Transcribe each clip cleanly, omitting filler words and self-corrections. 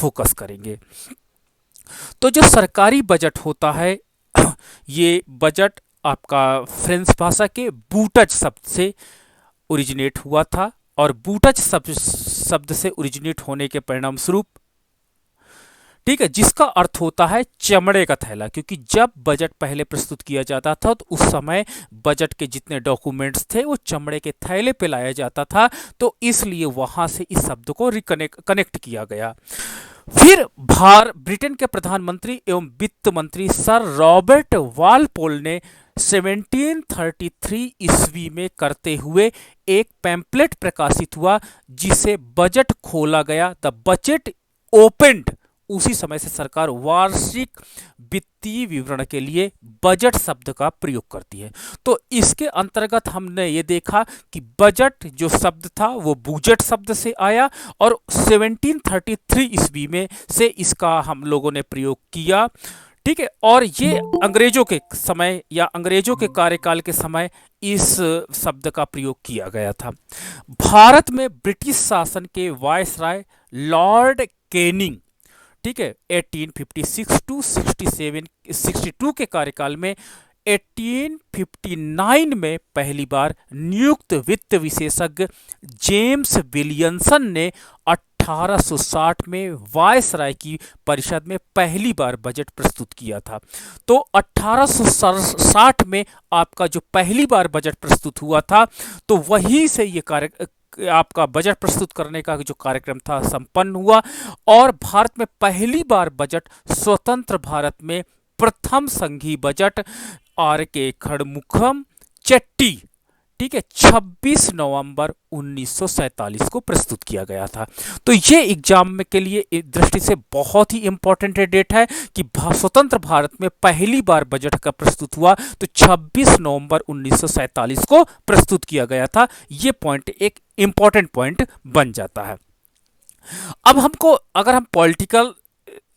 Focus करेंगे। तो जो सरकारी बजट होता है ये बजट आपका फ्रेंच भाषा के बूटज शब्द से ओरिजिनेट हुआ था, और बूटज शब्द से ओरिजिनेट होने के परिणाम स्वरूप, ठीक है, जिसका अर्थ होता है चमड़े का थैला, क्योंकि जब बजट पहले प्रस्तुत किया जाता था तो उस समय बजट के जितने डॉक्यूमेंट्स थे वो चमड़े के थैले पे लाया जाता था, तो इसलिए वहां से इस शब्द को कनेक्ट किया गया। फिर ब्रिटेन के प्रधानमंत्री एवं वित्त मंत्री सर रॉबर्ट वालपोल ने 1733 ईस्वी में करते हुए एक पैम्पलेट प्रकाशित हुआ जिसे बजट खोला गया, द बजट ओपेंड। उसी समय से सरकार वार्षिक वित्तीय विवरण के लिए बजट शब्द का प्रयोग करती है। तो इसके अंतर्गत हमने ये देखा कि बजट जो शब्द था वो बूजेट शब्द से आया, और 1733 ईस्वी में से इसका हम लोगों ने प्रयोग किया, ठीक है। और ये अंग्रेजों के समय या अंग्रेजों के कार्यकाल के समय इस शब्द का प्रयोग किया गया था। भारत में ब्रिटिश शासन के वायसराय लॉर्ड कैनिंग, ठीक है, 1856 टू 62 के कार्यकाल में 1859 में पहली बार नियुक्त वित्त विशेषज्ञ जेम्स विलियमसन ने 1860 में वायसराय की परिषद में पहली बार बजट प्रस्तुत किया था। तो 1860 में आपका जो पहली बार बजट प्रस्तुत हुआ था, तो वहीं से ये आपका बजट प्रस्तुत करने का जो कार्यक्रम था संपन्न हुआ, और भारत में पहली बार बजट स्वतंत्र भारत में प्रथम संघीय बजट आर के खड़मुखम चेट्टी, ठीक है, 26 नवंबर 1947 को प्रस्तुत किया गया था। तो ये एग्जाम में के लिए दृष्टि से बहुत ही इंपॉर्टेंट डेट है कि स्वतंत्र भारत में पहली बार बजट का प्रस्तुत हुआ, तो 26 नवंबर 1947 को प्रस्तुत किया गया था। ये पॉइंट एक इंपॉर्टेंट पॉइंट बन जाता है। अब हमको अगर हम पॉलिटिकल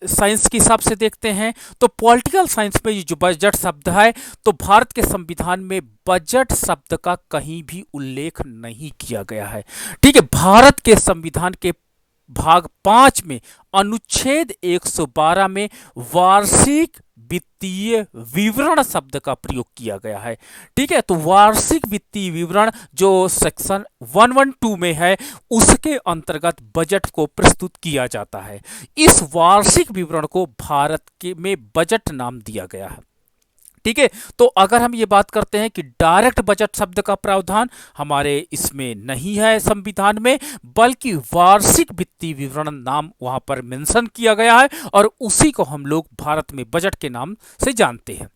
साइंस के हिसाब से देखते हैं, तो पॉलिटिकल साइंस में ये जो बजट शब्द है, तो भारत के संविधान में बजट शब्द का कहीं भी उल्लेख नहीं किया गया है, ठीक है। भारत के संविधान के भाग 5 में अनुच्छेद 112 में वार्षिक वित्तीय विवरण शब्द का प्रयोग किया गया है, ठीक है। तो वार्षिक वित्तीय विवरण जो सेक्शन 112 में है, उसके अंतर्गत बजट को प्रस्तुत किया जाता है। इस वार्षिक विवरण को भारत के में बजट नाम दिया गया है, ठीक है। तो अगर हम ये बात करते हैं कि डायरेक्ट बजट शब्द का प्रावधान हमारे इसमें नहीं है संविधान में, बल्कि वार्षिक वित्तीय विवरण नाम वहां पर मेंशन किया गया है, और उसी को हम लोग भारत में बजट के नाम से जानते हैं।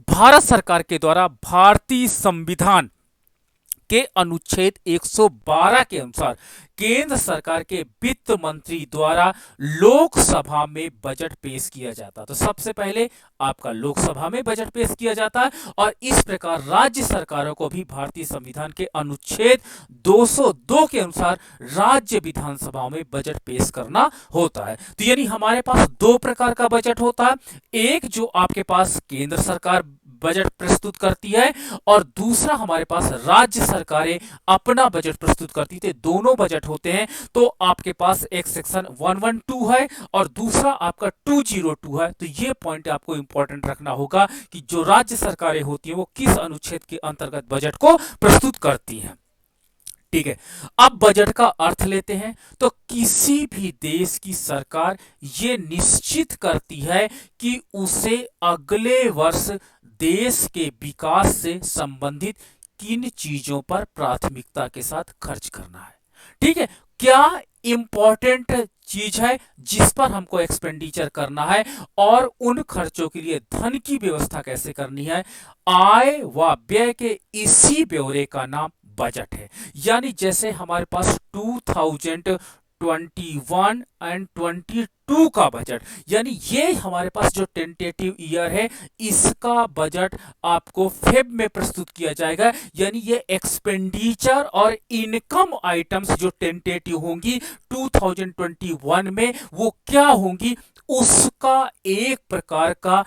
भारत सरकार के द्वारा भारतीय संविधान के अनुच्छेद 112 के अनुसार केंद्र सरकार के वित्त मंत्री द्वारा लोकसभा में बजट पेश किया जाता है। तो सबसे पहले आपका लोकसभा में बजट पेश किया जाता है, और इस प्रकार राज्य सरकारों को भी भारतीय संविधान के अनुच्छेद 202 के अनुसार राज्य विधानसभाओं में बजट पेश करना होता है। तो यानी हमारे पास दो प्रकार का बजट होता है, एक जो आपके पास केंद्र सरकार बजट प्रस्तुत करती है, और दूसरा हमारे पास राज्य सरकारें अपना बजट प्रस्तुत करती थे। दोनों बजट होते हैं। तो आपके पास एक सेक्शन 112 है और दूसरा आपका 202 है। तो ये पॉइंट आपको इंपॉर्टेंट रखना होगा कि जो राज्य सरकारें होती हैं वो किस अनुच्छेद के अंतर्गत बजट को प्रस्तुत करती हैं, ठीक है। अब बजट का अर्थ लेते हैं। तो किसी भी देश की सरकार ये निश्चित करती है कि उसे अगले वर्ष देश के विकास से संबंधित किन चीजों पर प्राथमिकता के साथ खर्च करना है, ठीक है। क्या इंपॉर्टेंट चीज है जिस पर हमको एक्सपेंडिचर करना है, और उन खर्चों के लिए धन की व्यवस्था कैसे करनी है, आय व व्यय के इसी ब्यौरे का नाम बजट है। यानी जैसे हमारे पास 2021 एंड 22 का बजट, यानी ये हमारे पास जो टेंटेटिव ईयर है, इसका बजट आपको फेब में प्रस्तुत किया जाएगा। यानी ये एक्सपेंडिचर और इनकम आइटम्स जो टेंटेटिव होंगी 2021 में वो क्या होंगी, उसका एक प्रकार का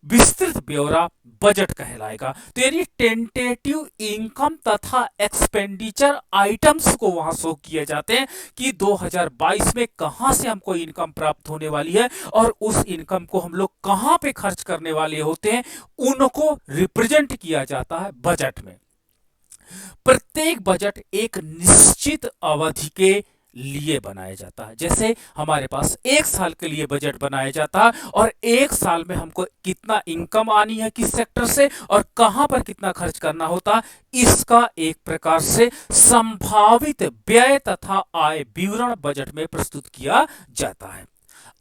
विस्तृत ब्यौरा बजट कहलाएगा। तो यानी टेंटेटिव इनकम तथा एक्सपेंडिचर आइटम्स को वहां शो किए जाते हैं कि 2022 में कहां से हमको इनकम प्राप्त होने वाली है और उस इनकम को हम लोग कहां पे खर्च करने वाले होते हैं, उनको रिप्रेजेंट किया जाता है बजट में। प्रत्येक बजट एक निश्चित अवधि के लिए बनाया जाता है। जैसे हमारे पास एक साल के लिए बजट बनाया जाता है और एक साल में हमको कितना इनकम आनी है किस सेक्टर से और कहां पर कितना खर्च करना होता है, इसका एक प्रकार से संभावित व्यय तथा आय विवरण बजट में प्रस्तुत किया जाता है।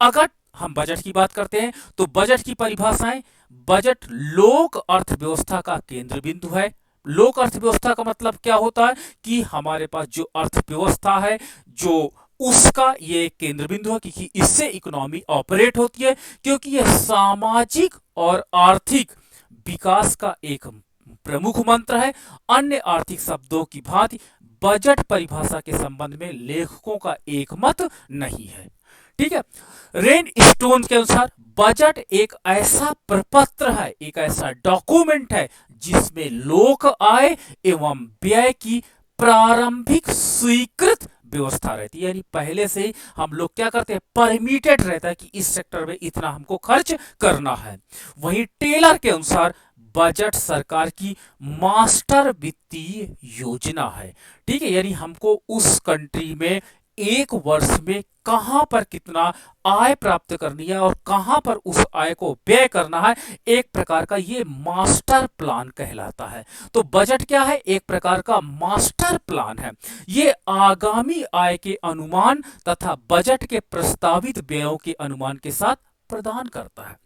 अगर हम बजट की बात करते हैं तो बजट की परिभाषाएं, बजट लोक अर्थव्यवस्था का केंद्र बिंदु है। लोक अर्थव्यवस्था का मतलब क्या होता है कि हमारे पास जो अर्थव्यवस्था है जो उसका ये केंद्र बिंदु है, क्योंकि इससे इकोनॉमी ऑपरेट होती है, क्योंकि यह सामाजिक और आर्थिक विकास का एक प्रमुख मंत्र है। अन्य आर्थिक शब्दों की भांति बजट परिभाषा के संबंध में लेखकों का एक मत नहीं है। ठीक है, रेन स्टोन के अनुसार बजट एक ऐसा प्रपत्र है, एक ऐसा डॉक्यूमेंट है जिसमें लोक आय एवं व्यय की प्रारंभिक स्वीकृत व्यवस्था रहती है। यानी पहले से हम लोग क्या करते हैं, परमिटेड रहता है कि इस सेक्टर में इतना हमको खर्च करना है। वहीं टेलर के अनुसार बजट सरकार की मास्टर वित्तीय योजना है। ठीक है, यानी हमको उस कंट्री में एक वर्ष में कहां पर कितना आय प्राप्त करनी है और कहां पर उस आय को व्यय करना है, एक प्रकार का ये मास्टर प्लान कहलाता है। तो बजट क्या है, एक प्रकार का मास्टर प्लान है। ये आगामी आय के अनुमान तथा बजट के प्रस्तावित व्ययों के अनुमान के साथ प्रदान करता है।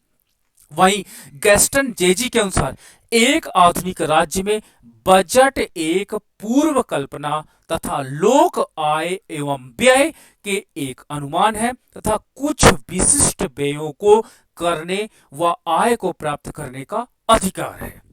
वहीं गैस्टन जेजी के अनुसार एक आधुनिक राज्य में बजट एक पूर्व कल्पना तथा लोक आय एवं व्यय के एक अनुमान है तथा कुछ विशिष्ट व्ययों को करने व आय को प्राप्त करने का अधिकार है।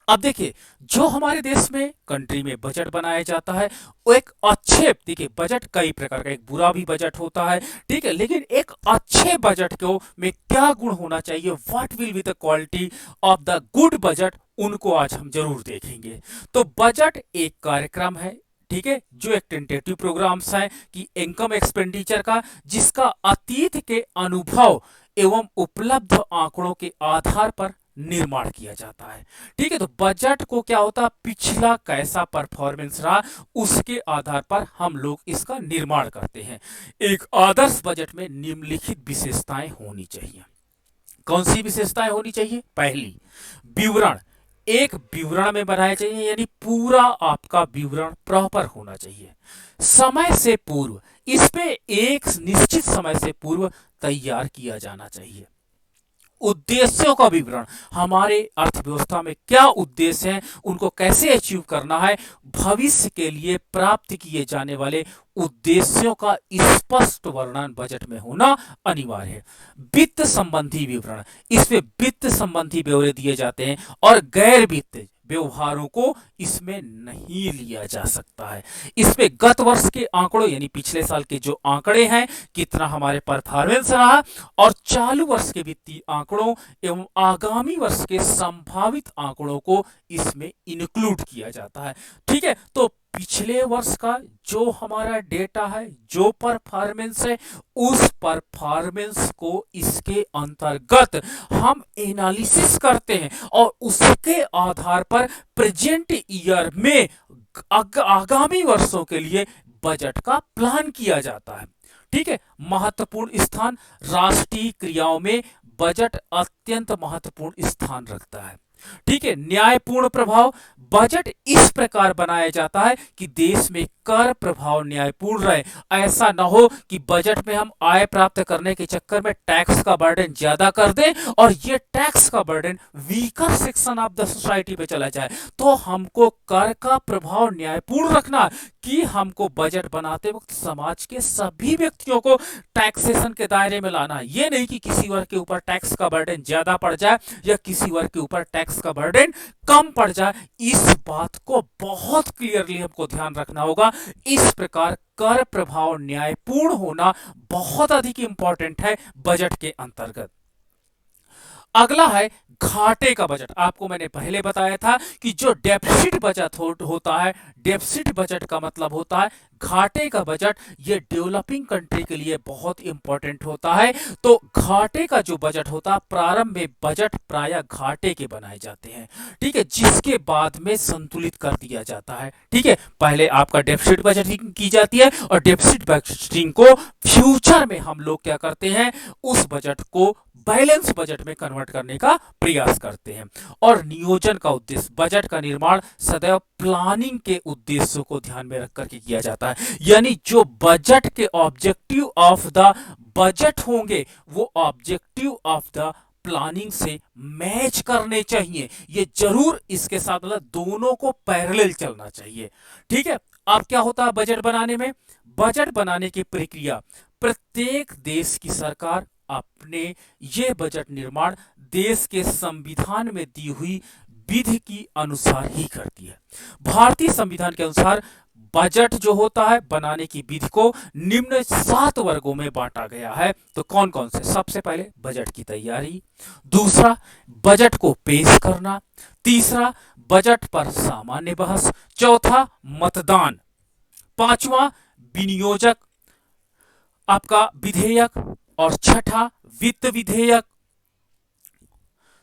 अब देखिए, जो हमारे देश में कंट्री में बजट बनाया जाता है वो एक अच्छे, देखिए बजट कई प्रकार का, एक बुरा भी बजट होता है, ठीक है, लेकिन एक अच्छे बजट को में क्या गुण होना चाहिए, what will be the quality of the good budget, उनको आज हम जरूर देखेंगे। तो बजट एक कार्यक्रम है, ठीक है, जो एक टेंटेटिव प्रोग्राम्स है कि इनकम एक्सपेंडिचर का, जिसका अतीत के अनुभव एवं उपलब्ध आंकड़ों के आधार पर निर्माण किया जाता है। ठीक है, तो बजट को क्या होता है, पिछला कैसा परफॉर्मेंस रहा उसके आधार पर हम लोग इसका निर्माण करते हैं। एक आदर्श बजट में निम्नलिखित विशेषताएं होनी चाहिए। कौन सी विशेषताएं होनी चाहिए? पहली, विवरण एक विवरण में बनाया चाहिए, यानी पूरा आपका विवरण प्रॉपर होना चाहिए। समय से पूर्व, इस पे एक निश्चित समय से पूर्व तैयार किया जाना चाहिए। उद्देश्यों का विवरण, हमारे अर्थव्यवस्था में क्या उद्देश्य हैं, उनको कैसे अचीव करना है, भविष्य के लिए प्राप्त किए जाने वाले उद्देश्यों का स्पष्ट वर्णन बजट में होना अनिवार्य है। वित्त संबंधी विवरण, इसमें वित्त संबंधी ब्यौरे दिए जाते हैं और गैर वित्त व्यवहारों को इसमें नहीं लिया जा सकता है। इसमें गत वर्ष के आंकड़ों, यानी पिछले साल के जो आंकड़े हैं, कितना हमारे परफॉर्मेंस रहा, और चालू वर्ष के वित्तीय आंकड़ों एवं आगामी वर्ष के संभावित आंकड़ों को इसमें इंक्लूड किया जाता है। ठीक है, तो पिछले वर्ष का जो हमारा डेटा है, जो परफॉर्मेंस है, उस परफॉर्मेंस को इसके अंतर्गत हम एनालिसिस करते हैं और उसके आधार पर प्रेजेंट ईयर में आगामी वर्षों के लिए बजट का प्लान किया जाता है। ठीक है, महत्वपूर्ण स्थान, राष्ट्रीय क्रियाओं में बजट अत्यंत महत्वपूर्ण स्थान रखता है। ठीक है, न्यायपूर्ण प्रभाव, बजट इस प्रकार बनाया जाता है कि देश में कर प्रभाव न्यायपूर्ण रहे। ऐसा ना हो कि बजट में हम आय प्राप्त करने के चक्कर में टैक्स का बर्डन ज्यादा कर दें और ये टैक्स का burden weaker section of the society पे चला जाए। तो हमको कर का प्रभाव न्यायपूर्ण रखना कि हमको बजट बनाते वक्त समाज के सभी व्यक्तियों को टैक्सेशन के दायरे में लाना। ये नहीं कि किसी वर्ग के ऊपर टैक्स का बर्डन ज्यादा पड़ जाए या किसी वर्ग के ऊपर टैक्स टैक्स का बर्डन कम पड़ जाए, इस बात को बहुत क्लियरली हमको ध्यान रखना होगा। इस प्रकार कर प्रभाव न्यायपूर्ण होना बहुत अधिक इंपॉर्टेंट है बजट के अंतर्गत। अगला है घाटे का बजट। आपको मैंने पहले बताया था कि जो डेफिसिट बजट होता है, डेफिसिट बजट का मतलब होता है घाटे का बजट। ये डेवलपिंग कंट्री के लिए बहुत इंपॉर्टेंट होता है। तो घाटे का जो बजट होता है, प्रारंभ में बजट प्रायः घाटे के बनाए जाते हैं, ठीक है, जिसके बाद में संतुलित कर दिया जाता है। ठीक है, पहले आपका डेफिसिट बजटिंग की जाती है और डेफिसिट बजटिंग को फ्यूचर में हम लोग क्या करते हैं, उस बजट को बैलेंस बजट में कन्वर्ट करने का प्रयास करते हैं। और नियोजन का उद्देश्य, बजट का निर्माण सदैव प्लानिंग के उद्देश्यों को ध्यान में रख करके किया जाता है। यानी जो बजट के ऑब्जेक्टिव ऑफ द बजट होंगे वो ऑब्जेक्टिव ऑफ द प्लानिंग से मैच करने चाहिए। ये जरूर इसके साथ मतलब दोनों को पैरेलल चलना चाहिए। ठीक है, अब क्या होता है बजट बनाने में, बजट बनाने की प्रक्रिया, प्रत्येक देश की सरकार अपने ये बजट निर्माण देश के संविधान में दी हुई विधि की अनुसार ही करती है। भारतीय संविधान के अनुसार बजट जो होता है बनाने की विधि को निम्न 7 वर्गों में बांटा गया है। तो कौन कौन से? सबसे पहले बजट की तैयारी, दूसरा बजट को पेश करना, तीसरा बजट पर सामान्य बहस, चौथा मतदान, पांचवा विनियोजक आपका विधेयक, और छठा वित्त विधेयक,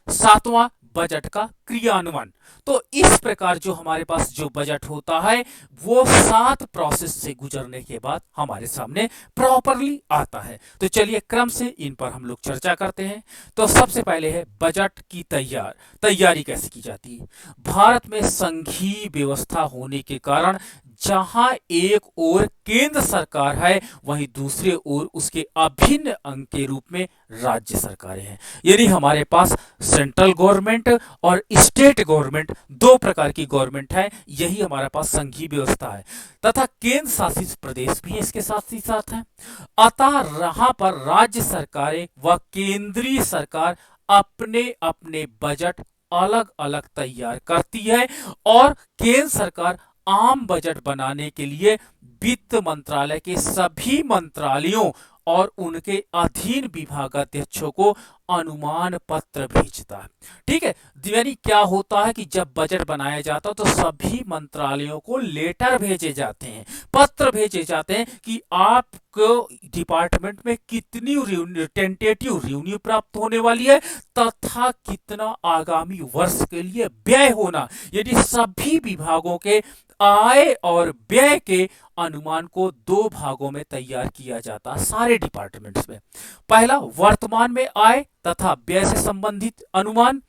सातवां बजट का क्रियान्वयन। तो इस प्रकार जो हमारे पास जो बजट होता है वो 7 प्रोसेस से गुजरने के बाद हमारे सामने प्रॉपरली आता है। तो चलिए क्रम से इन पर हम लोग चर्चा करते हैं। तो सबसे पहले है बजट की तैयारी कैसे की जाती है। भारत में संघीय व्यवस्था होने के कारण जहां एक ओर केंद्र सरकार है वहीं दूसरे ओर उसके अभिन्न अंग के रूप में राज्य सरकारें हैं। यानी हमारे पास सेंट्रल गवर्नमेंट और स्टेट गवर्नमेंट, 2 प्रकार की गवर्नमेंट है। यही हमारे पास संघीय व्यवस्था है तथा केंद्र शासित प्रदेश भी इसके साथ ही साथ हैं। अतः यहाँ पर राज्य सरकारें व केंद्रीय सरकार अपने अपने बजट अलग अलग तैयार करती है और केंद्र सरकार आम बजट बनाने के लिए वित्त मंत्रालय के सभी मंत्रालयों और उनके अधीन विभागाध्यक्षों को अनुमान पत्र भेजता है। ठीक है, यानी क्या होता है कि जब बजट बनाया जाता है तो सभी मंत्रालयों को लेटर भेजे जाते हैं, पत्र भेजे जाते हैं कि आपको डिपार्टमेंट में कितनी टेंटेटिव रेवेन्यू प्राप्त होने वाली है तथा कितना आगामी वर्ष के लिए व्यय होना। यदि सभी विभागों के आय और व्यय के अनुमान को 2 भागों में तैयार किया जाता है सारे डिपार्टमेंट्स में। पहला वर्तमान में आय तथा व्यय से संबंधित अनुमान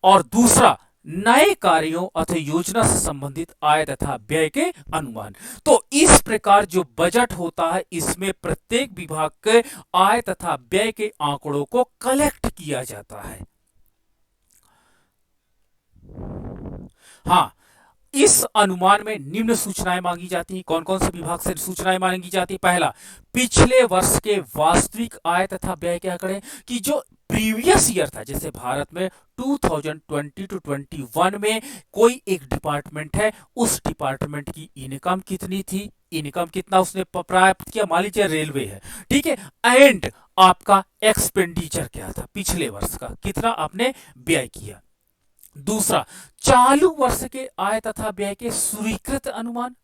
और दूसरा नए कार्यों अथवा योजना से संबंधित आय तथा व्यय के अनुमान। तो इस प्रकार जो बजट होता है इसमें प्रत्येक विभाग के आय तथा व्यय के आंकड़ों को कलेक्ट किया जाता है। हाँ, इस अनुमान में निम्न सूचनाएं मांगी जाती हैं। कौन कौन से विभाग से सूचनाएं मांगी जाती है? पहला, पिछले वर्ष के वास्तविक आय तथा व्यय के आंकड़े कि जो प्रीवियस ईयर था, जैसे भारत में 2020 टू 21 में कोई एक डिपार्टमेंट है, उस डिपार्टमेंट की इनकम कितनी थी, इनकम कितना उसने प्राप्त किया, मान लीजिए रेलवे है, ठीक है, एंड आपका एक्सपेंडिचर क्या था पिछले वर्ष का, कितना आपने व्यय किया। दूसरा, चालू वर्ष के आय तथा व्यय के स्वीकृत अनुमान,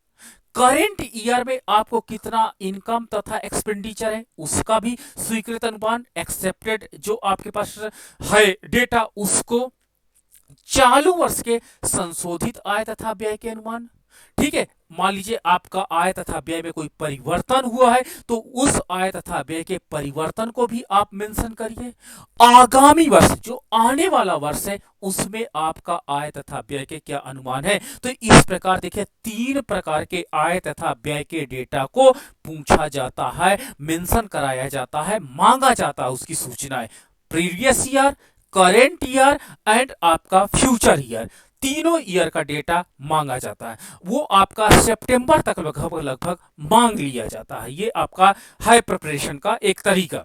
करेंट ईयर में आपको कितना इनकम तथा एक्सपेंडिचर है उसका भी स्वीकृत अनुमान, एक्सेप्टेड जो आपके पास है डेटा उसको, चालू वर्ष के संशोधित आय तथा व्यय के अनुमान। ठीक है, मान लीजिए आपका आय तथा व्यय में कोई परिवर्तन हुआ है तो उस आय तथा व्यय के परिवर्तन को भी आप मेंशन करिए। आगामी वर्ष जो आने वाला वर्ष है उसमें आपका आय तथा व्यय के क्या अनुमान है। तो इस प्रकार देखिए 3 प्रकार के आय तथा व्यय के डेटा को पूछा जाता है, मेंशन कराया जाता है, मांगा जाता है उसकी सूचनाएं, previous year, current year and आपका फ्यूचर ईयर, तीनों ईयर का डेटा मांगा जाता है। वो आपका सितंबर तक लगभग मांग लिया जाता है। ये आपका हाई प्रिपरेशन का एक तरीका।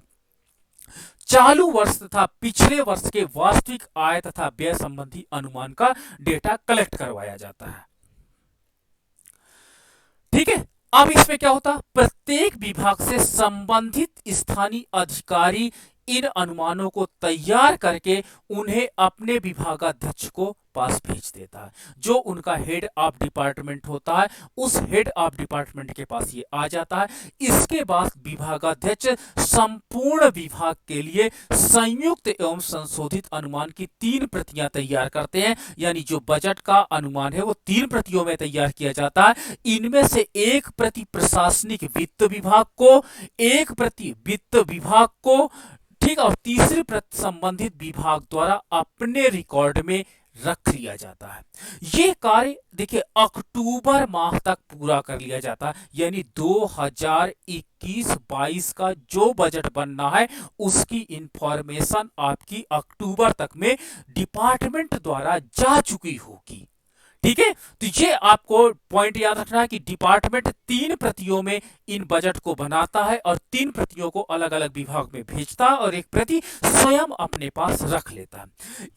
चालू वर्ष तथा पिछले वर्ष के वास्तविक आय तथा व्यय संबंधी अनुमान का डेटा कलेक्ट करवाया जाता है। ठीक है, अब इसमें क्या होता है, प्रत्येक विभाग से संबंधित स्थानीय अधिकारी इन अनुमानों को तैयार करके उन्हें अपने विभागाध्यक्ष को पास भेज देता है। जो उनका हेड ऑफ डिपार्टमेंट होता है, उस हेड ऑफ डिपार्टमेंट के पास ये आ जाता है। इसके बाद विभागाध्यक्ष संपूर्ण विभाग के लिए संयुक्त एवं संशोधित अनुमान की 3 प्रतियां तैयार करते हैं। यानी जो बजट का अनुमान है वो 3 प्रतियों में तैयार किया जाता है। इनमें से एक प्रति प्रशासनिक वित्त विभाग को, एक प्रति वित्त विभाग को, ठीक, और तीसरी प्रति संबंधित विभाग द्वारा अपने रिकॉर्ड में रख लिया जाता है। ये कार्य देखिए अक्टूबर माह तक पूरा कर लिया जाता है। यानी 2021-22 का जो बजट बनना है उसकी इंफॉर्मेशन आपकी अक्टूबर तक में डिपार्टमेंट द्वारा जा चुकी होगी। ठीक है, तो ये आपको पॉइंट याद रखना है कि डिपार्टमेंट 3 प्रतियों में इन बजट को बनाता है और 3 प्रतियों को अलग अलग विभाग में भेजता है और एक प्रति स्वयं अपने पास रख लेता है।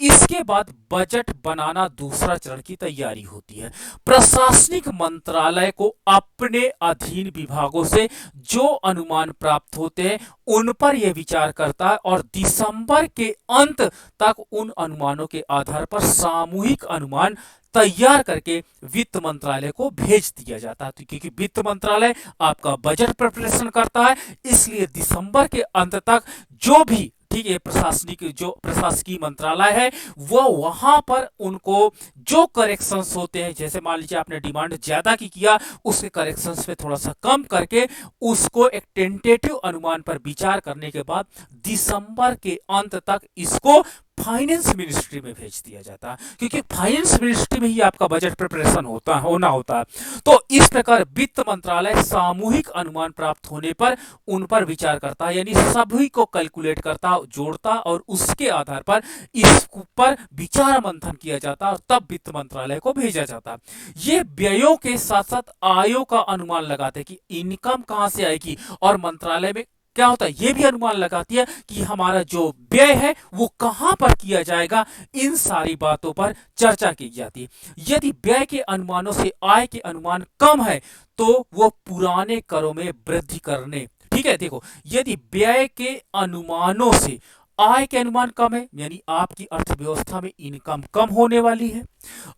इसके बाद बजट बनाना दूसरा चरण की तैयारी होती है। प्रशासनिक मंत्रालय को अपने अधीन विभागों से जो अनुमान प्राप्त होते हैं उन पर यह विचार करता है और दिसंबर के अंत तक उन अनुमानों के आधार पर सामूहिक अनुमान तैयार करके वित्त मंत्रालय को भेज दिया जाता है। क्योंकि वित्त मंत्रालय आपका बजट प्रिपरेशन करता है, इसलिए दिसंबर के अंत तक जो भी, ठीक है, प्रशासकीय मंत्रालय है वो वहां पर उनको जो करेक्शंस होते हैं, जैसे मान लीजिए आपने डिमांड ज्यादा की किया, उसके करेक्शंस पे थोड़ा सा कम करके उसको एक टेंटेटिव अनुमान पर विचार करने के बाद दिसंबर के अंत तक इसको फाइनेंस मिनिस्ट्री में भेज दिया जाता है। क्योंकि फाइनेंस मिनिस्ट्री में ही आपका बजट प्रिपरेशन होना होता है। तो इस प्रकार वित्त मंत्रालय सामूहिक अनुमान प्राप्त होने पर उन पर विचार करता है। यानी सभी को कैलकुलेट करता, जोड़ता और उसके आधार पर इस पर विचार मंथन किया जाता और तब वित्त मंत्रालय को भेजा जाता। ये व्ययों के साथ साथ आयों का अनुमान लगाते कि इनकम कहां से आएगी, और मंत्रालय में क्या होता है ये भी अनुमान लगाती है कि हमारा जो व्यय है वो कहां पर किया जाएगा। इन सारी बातों पर चर्चा की जाती है। यदि व्यय के अनुमानों से आय के अनुमान कम है तो वो पुराने करों में वृद्धि करने, ठीक है, देखो यदि व्यय के अनुमानों से आय के अनुमान कम है, यानी आपकी अर्थव्यवस्था में इनकम कम होने वाली है,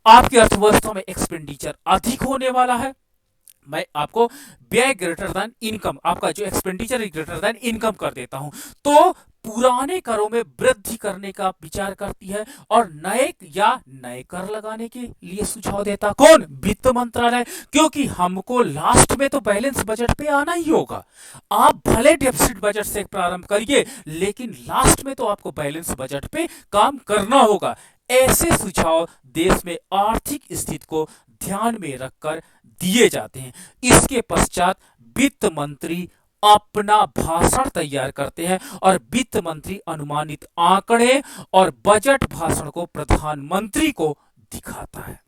आपकी अर्थव्यवस्था में एक्सपेंडिचर अधिक होने वाला है, मैं आपको व्यय ग्रेटर देन इनकम, आपका जो एक्सपेंडिचर ग्रेटर देन इनकम कर देता हूं, तो पुराने करों में वृद्धि करने का विचार करती है और नए कर लगाने के लिए सुझाव देता कौन, वित्त मंत्रालय। क्योंकि हमको लास्ट में तो बैलेंस बजट पे आना ही होगा। आप भले डेफिसिट बजट से प्रारंभ करिए लेकिन लास्ट में तो आपको बैलेंस बजट पे काम करना होगा। ऐसे सुझाव देश में आर्थिक स्थिति को ध्यान में रखकर दिए जाते हैं। इसके पश्चात वित्त मंत्री अपना भाषण तैयार करते हैं और वित्त मंत्री अनुमानित आंकड़े और बजट भाषण को प्रधानमंत्री को दिखाता है।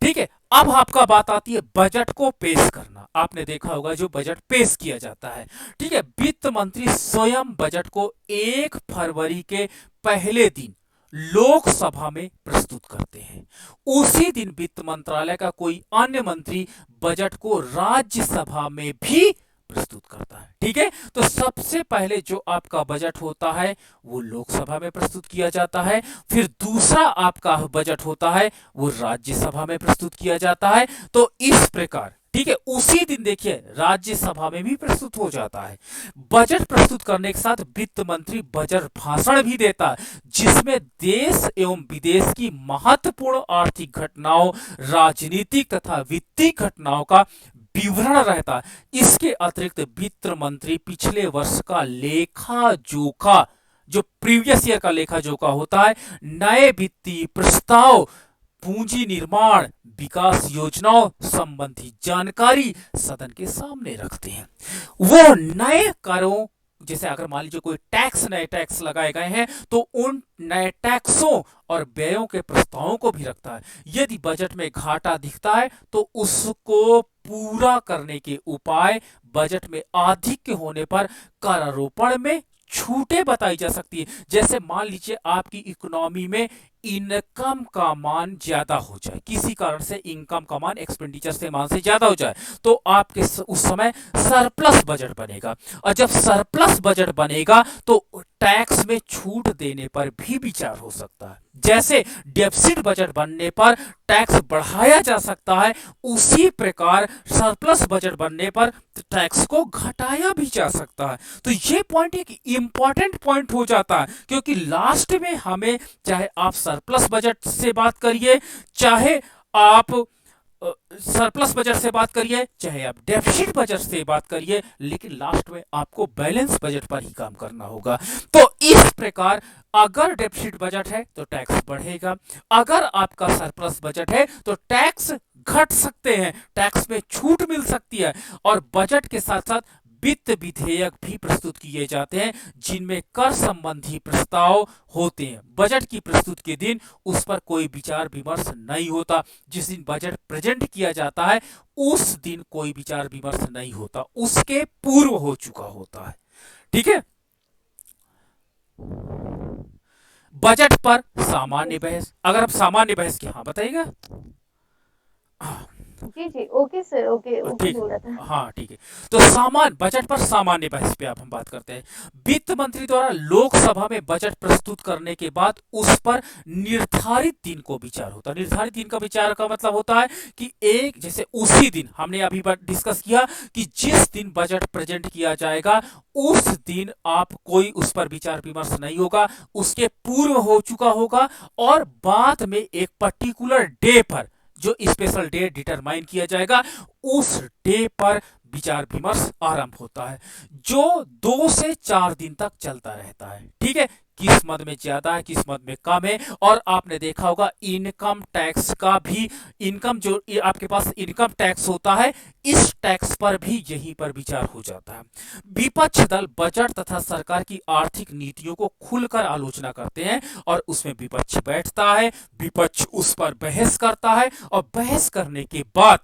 ठीक है, अब आपका बात आती है बजट को पेश करना। आपने देखा होगा जो बजट पेश किया जाता है, ठीक है, वित्त मंत्री स्वयं बजट को 1 फरवरी के पहले दिन लोकसभा में प्रस्तुत करते हैं। उसी दिन वित्त मंत्रालय का कोई अन्य मंत्री बजट को राज्यसभा में भी प्रस्तुत करता है। ठीक है, तो सबसे पहले जो आपका बजट होता है वो लोकसभा में प्रस्तुत किया जाता है, फिर दूसरा आपका बजट होता है वो राज्यसभा में प्रस्तुत किया जाता है। तो इस प्रकार, ठीक है, उसी दिन देखिए राज्यसभा में भी प्रस्तुत हो जाता है। बजट प्रस्तुत करने के साथ वित्त मंत्री बजट भाषण भी देता है जिसमें देश एवं विदेश की महत्वपूर्ण आर्थिक घटनाओं, राजनीतिक तथा वित्तीय घटनाओं का विवरण रहता है। इसके अतिरिक्त वित्त मंत्री पिछले वर्ष का लेखा जोखा, जो प्रीवियस ईयर का लेखा जोखा होता है, नए वित्तीय प्रस्ताव, पूंजी निर्माण, विकास योजनाओं संबंधी जानकारी सदन के सामने रखते हैं। वो नए करों जैसे अगर मान लीजिए कोई टैक्स, नए टैक्स लगाए गए हैं तो उन नए टैक्सों और व्ययों के प्रस्तावों को भी रखता है। यदि बजट में घाटा दिखता है तो उसको पूरा करने के उपाय बजट में आधिक्य होने पर करारोपण में छूटें बताई जा सकती है। जैसे मान लीजिए आपकी इकोनॉमी में इनकम का मान ज्यादा हो जाए, किसी कारण से इनकम का मान एक्सपेंडिचर से मान से ज्यादा हो जाए, तो आपके उस समय सरप्लस बजट बनेगा। और जब सरप्लस बजट बनेगा तो टैक्स में छूट देने पर भी विचार हो सकता है। जैसे डेफिसिट बजट बनने पर टैक्स बढ़ाया जा सकता है, उसी प्रकार सरप्लस बजट बनने पर टैक्स को घटाया भी जा सकता है। तो ये पॉइंट एक इंपॉर्टेंट पॉइंट हो जाता है, क्योंकि लास्ट में हमें, चाहे आप सरप्लस बजट से बात करिए, चाहे आप सरप्लस बजट से बात करिए, चाहे आप डेफिसिट बजट से बात करिए, लेकिन लास्ट में आपको बैलेंस बजट पर ही काम करना होगा। तो इस प्रकार अगर डेफिसिट बजट है तो टैक्स बढ़ेगा, अगर आपका सरप्लस बजट है तो टैक्स घट सकते हैं, टैक्स में छूट मिल सकती है। और बजट के साथ साथ वित्त विधेयक भी प्रस्तुत किए जाते हैं जिनमें कर संबंधी प्रस्ताव होते हैं। बजट की प्रस्तुत के दिन उस पर कोई विचार विमर्श नहीं होता। जिस दिन बजट प्रेजेंट किया जाता है उस दिन कोई विचार विमर्श नहीं होता, उसके पूर्व हो चुका होता है। ठीक है। बजट पर सामान्य बहस, अगर आप सामान्य बहस की, हाँ बताइएगा। हाँ, जी जी, ओके सर, ओके ओके ठीक, बोल रहा था। हाँ ठीक है। तो सामान्य बजट पर सामान्य बहस पे आप हम बात करते हैं। वित्त मंत्री द्वारा लोकसभा में बजट प्रस्तुत करने के बाद उस पर निर्धारित दिन को विचार होता है। निर्धारित दिन का विचार का मतलब होता है कि एक, जैसे उसी दिन हमने अभी डिस्कस किया कि जिस दिन बजट प्रेजेंट किया जाएगा उस दिन आप कोई उस पर विचार विमर्श नहीं होगा, उसके पूर्व हो चुका होगा, और बाद में एक पर्टिकुलर डे पर जो स्पेशल डे डिटरमाइन किया जाएगा उस डे पर विचार विमर्श आरंभ होता है, जो 2 से 4 दिन तक चलता रहता है। ठीक है। किस मद में ज्यादा है, किस मद में कम है। और आपने देखा होगा इनकम टैक्स का भी, इनकम जो आपके पास इनकम टैक्स होता है, इस टैक्स पर भी यहीं पर विचार हो जाता है। विपक्ष दल बजट तथा सरकार की आर्थिक नीतियों को खुलकर आलोचना करते हैं और उसमें विपक्ष बैठता है, विपक्ष उस पर बहस करता है और बहस करने के बाद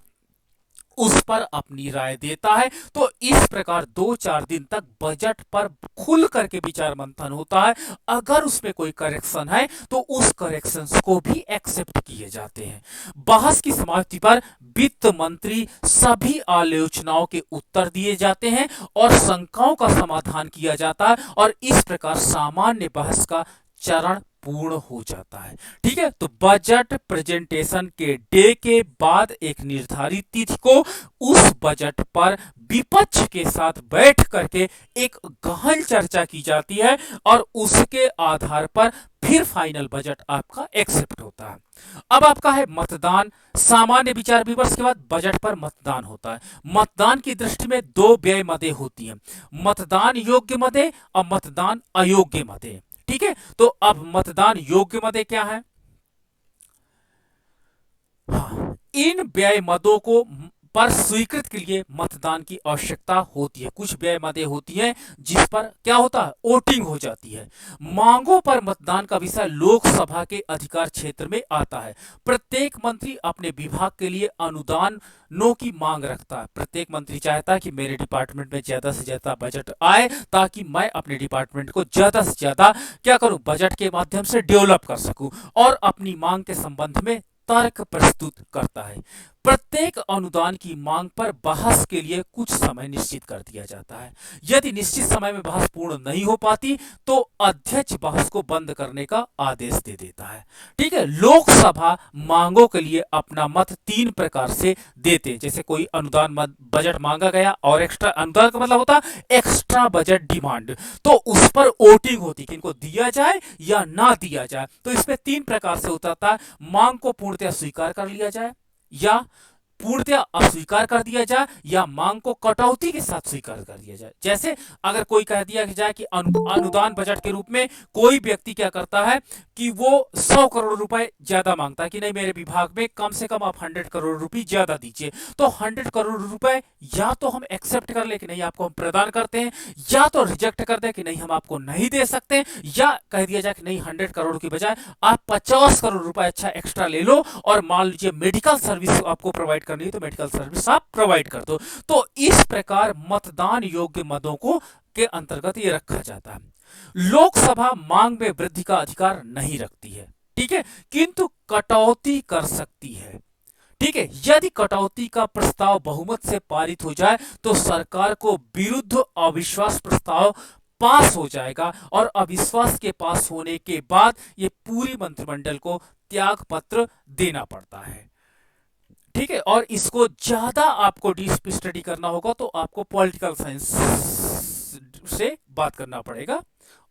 उस पर अपनी राय देता है। तो इस प्रकार 2-4 दिन तक बजट पर खुल करके विचार मंथन होता है। अगर उसमें कोई करेक्शन है तो उस करेक्शंस को भी एक्सेप्ट किए जाते हैं। बहस की समाप्ति पर वित्त मंत्री सभी आलोचनाओं के उत्तर दिए जाते हैं और शंकाओं का समाधान किया जाता है, और इस प्रकार सामान्य बहस का चरण पूर्ण हो जाता है। ठीक है। तो बजट प्रेजेंटेशन के डे के बाद एक निर्धारित तिथि को उस बजट पर विपक्ष के साथ बैठ करके एक गहन चर्चा की जाती है और उसके आधार पर फिर फाइनल बजट आपका एक्सेप्ट होता है। अब आपका है मतदान। सामान्य विचार विमर्श के बाद बजट पर मतदान होता है। मतदान की दृष्टि में दो व्यय मदें होती हैं, मतदान योग्य मदें और मतदान अयोग्य मदें। ठीक है। तो अब मतदान योग्य मदें क्या है? हाँ, इन व्यय मदों को पर स्वीकृत के लिए मतदान की आवश्यकता होती है। कुछ व्यय मदें होती हैं जिस पर क्या होता है, वोटिंग हो जाती है। मांगों पर मतदान का विषय लोकसभा के अधिकार क्षेत्र में आता है। प्रत्येक मंत्री अपने विभाग के लिए अनुदानों की मांग रखता है। प्रत्येक मंत्री चाहता है कि मेरे डिपार्टमेंट में ज्यादा से ज्यादा बजट आए ताकि मैं अपने डिपार्टमेंट को ज्यादा से ज्यादा क्या करूं, बजट के माध्यम से डेवलप कर सकूं, और अपनी मांग के संबंध में तर्क प्रस्तुत करता है। प्रत्येक अनुदान की मांग पर बहस के लिए कुछ समय निश्चित कर दिया जाता है। यदि निश्चित समय में बहस पूर्ण नहीं हो पाती तो अध्यक्ष बहस को बंद करने का आदेश दे देता है। ठीक है। लोकसभा मांगों के लिए अपना मत 3 प्रकार से देते हैं। जैसे कोई अनुदान बजट मांगा गया, और एक्स्ट्रा अनुदान का मतलब होता है एक्स्ट्रा बजट डिमांड, तो उस पर वोटिंग होती कि इनको दिया जाए या ना दिया जाए। तो इसमें 3 प्रकार से होता था, मांग को पूर्णतः स्वीकार कर लिया जाए, या पूर्णतया अस्वीकार कर दिया जाए या मांग को कटौती के साथ स्वीकार कर दिया जाए। जैसे अगर कोई कह दिया जाए कि अनुदान बजट के रूप में कोई व्यक्ति क्या करता है कि वो 100 करोड़ रुपए ज्यादा मांगता है कि नहीं, मेरे विभाग में कम से कम आप 100 करोड़ रुपए ज्यादा दीजिए, तो 100 करोड़ रुपए या तो हम एक्सेप्ट कर ले कि नहीं आपको हम प्रदान करते हैं, या तो रिजेक्ट कर दे कि नहीं हम आपको नहीं दे सकते, या कह दिया जाए कि नहीं 100 करोड़ की बजाय आप 50 करोड़ रुपए अच्छा एक्स्ट्रा ले लो और मान लीजिए मेडिकल सर्विस आपको प्रोवाइड करनी है तो मेडिकल सर्विस आप प्रोवाइड कर दो। तो इस प्रकार मतदान योग्य मदों को के अंतर्गत ये रखा जाता है। लोकसभा मांग में वृद्धि का अधिकार नहीं रखती है, ठीक है, किंतु कटौती कर सकती है। ठीक है, यदि कटौती का प्रस्ताव बहुमत से पारित हो जाए तो सरकार को विरुद्ध अविश्वास प्रस्ताव पास हो जाएगा और अविश्वास के पास होने के बाद ये पूरी मंत्रिमंडल को त्याग पत्र देना पड़ता है। ठीक है, और इसको ज्यादा आपको डीप स्टडी करना होगा तो आपको पॉलिटिकल साइंस से बात करना पड़ेगा,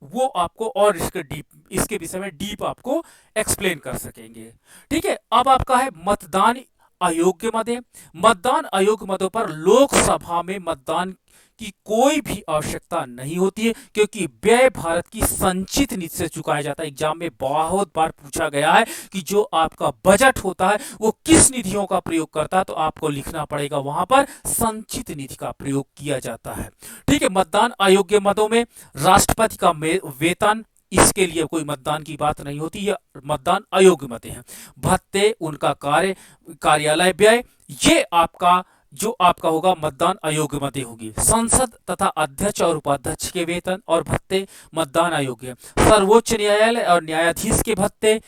वो आपको और इसके विषय में डीप आपको एक्सप्लेन कर सकेंगे। ठीक है, अब आपका है मतदान अयोग्य मदें। मतदान अयोग्य मदों पर लोकसभा में मतदान की कोई भी आवश्यकता नहीं होती है क्योंकि व्यय भारत की संचित निधि से चुकाया जाता है। एग्जाम में बहुत बार पूछा गया है कि जो आपका बजट होता है वो किस निधियों का प्रयोग करता है, तो आपको लिखना पड़ेगा वहां पर संचित निधि का प्रयोग किया जाता है। ठीक है, मतदान अयोग्य मदों में राष्ट्रपति का वेतन, इसके लिए कोई मतदान की बात नहीं होती, ये मतदान अयोग्य मते हैं। भत्ते, उनका कार्यालय व्यय, ये आपका जो आपका होगा मतदान अयोग्य मते होगी। संसद तथा अध्यक्ष और उपाध्यक्ष के वेतन और भत्ते मतदान अयोग्य। सर्वोच्च न्यायालय और न्यायाधीश के भत्ते,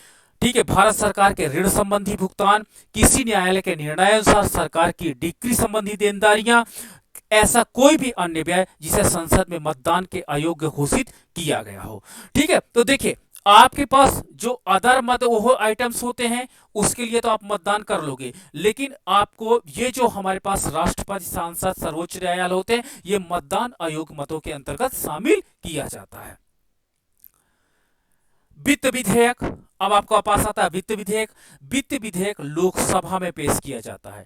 ठीक है, भारत सरकार के ऋण संबंधी भुगतान, किसी न्यायालय के निर्णयानुसार सरकार की डिक्री संबंधी देनदारियां, ऐसा कोई भी अन्य व्यय जिसे संसद में मतदान के अयोग्य घोषित किया गया हो। ठीक है, तो देखिए आपके पास जो अदर मत वो आइटम्स होते हैं उसके लिए तो आप मतदान कर लोगे, लेकिन आपको ये जो हमारे पास राष्ट्रपति, सांसद, सर्वोच्च न्यायालय होते हैं ये मतदान अयोग्य मतों के अंतर्गत शामिल किया जाता है। वित्त विधेयक, अब आपको पास आता है वित्त विधेयक। वित्त विधेयक लोकसभा में पेश किया जाता है।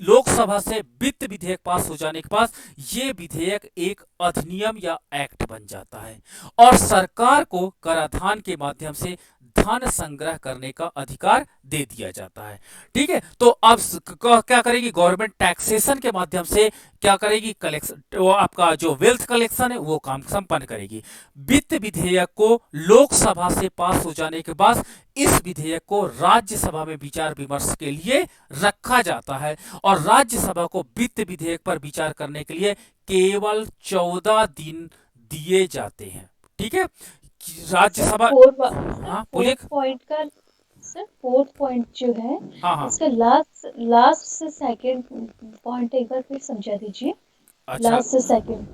लोकसभा से वित्त विधेयक पास हो जाने के बाद ये विधेयक एक अधिनियम या एक्ट बन जाता है और सरकार को कराधान के माध्यम से धन संग्रह करने का अधिकार दे दिया जाता है। ठीक है, तो अब क्या करेगी गवर्नमेंट, टैक्सेशन के माध्यम से क्या करेगी, कलेक्शन, वो आपका जो वेल्थ कलेक्शन है वो काम संपन्न करेगी। वित्त विधेयक को लोकसभा से पास हो जाने के बाद इस विधेयक को राज्यसभा में विचार विमर्श के लिए रखा जाता है और राज्यसभा को वित्त विधेयक पर विचार करने के लिए केवल 14 दिन दिए जाते हैं। ठीक है, राज्यसभा, हाँ बोलिए। पॉइंट का सर, फोर्थ पॉइंट जो है, हाँ हाँ, इसका लास्ट से सेकंड पॉइंट एक बार फिर समझा दीजिए। अच्छा, लास्ट से सेकंड,